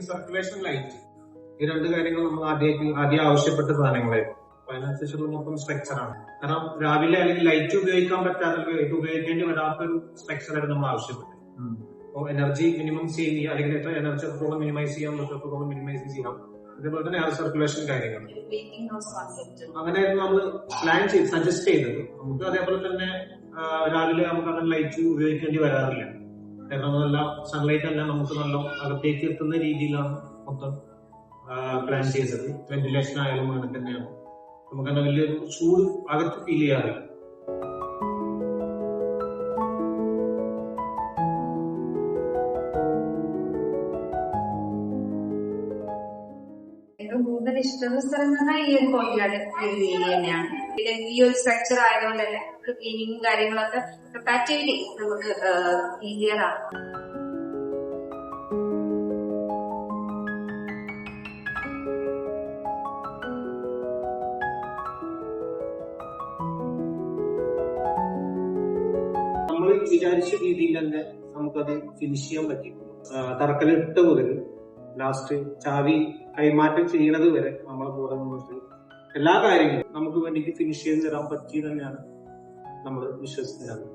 Circulation, light, ഈ രണ്ട് കാര്യങ്ങൾ നമ്മൾ ആദ്യം ആവശ്യപ്പെട്ട സാധനങ്ങളായിരുന്നു. അപ്പൊ അതിനനുസരിച്ചുള്ള മൊത്തം സ്ട്രക്ചറാണ്. കാരണം രാവിലെ അല്ലെങ്കിൽ ലൈറ്റ് ഉപയോഗിക്കാൻ പറ്റാത്ത, ലൈറ്റ് ഉപയോഗിക്കേണ്ടി വരാത്തൊരു സ്ട്രക്ചറായിരുന്നു നമ്മൾ ആവശ്യപ്പെട്ടത്. അപ്പോൾ എനർജി മിനിമം സേവ് ചെയ്യുക, അല്ലെങ്കിൽ എത്ര എനർജി എത്രത്തോളം മിനിമൈസ് ചെയ്യാൻ പറ്റും മിനിമൈസ് ചെയ്യാം. അതേപോലെ തന്നെ എയർ സർക്കുലേഷൻ കാര്യങ്ങൾ അങ്ങനെ നമ്മൾ പ്ലാൻ ചെയ്ത് സജസ്റ്റ് ചെയ്തത്. നമുക്ക് അതേപോലെ തന്നെ രാവിലെ നമുക്ക് അങ്ങനെ ലൈറ്റ് ഉപയോഗിക്കേണ്ടി വരാറില്ല. കാരണം നല്ല സൺലൈറ്റ് എല്ലാം നമുക്ക് നല്ല അകത്തേക്ക് എത്തുന്ന രീതിയിലാണ് മൊത്തം പ്ലാൻ ചെയ്തത്. വെന്റിലേഷൻ ആയാലും അങ്ങനെ തന്നെയാണ്. നമുക്കങ്ങനെ വലിയൊരു ചൂട് അകത്ത് ഫീൽ ചെയ്യാറില്ല. കൂടുതൽ ഇഷ്ടമുള്ള സ്ഥലം എന്ന് പറഞ്ഞാൽ ഈ ഒരു കോഴിയാട് ഏരിയ തന്നെയാണ്. പിന്നെ ഈ ഒരു സ്ട്രക്ചർ ആയതുകൊണ്ട് തന്നെ ക്ലീനിങ്ങും കാര്യങ്ങളൊക്കെ കമ്പാരിറ്റീവ്ലി നമുക്ക് ഈസിയറാണ്. നമ്മൾ വിചാരിച്ച രീതിയിൽ തന്നെ നമുക്കത് ഫിനിഷ് ചെയ്യാൻ പറ്റി. തറക്കല്ലിട്ട് മുതൽ ലാസ്റ്റ് ചാവി കൈമാറ്റം ചെയ്യുന്നത് വരെ നമ്മളെ കൂടെ നിന്നിട്ട് എല്ലാ കാര്യങ്ങളും നമുക്ക് വേണ്ടിയിട്ട് ഫിനിഷ് ചെയ്ത് തരാൻ പറ്റി തന്നെയാണ് നമ്മൾ വിശ്വസിക്കുന്നത്.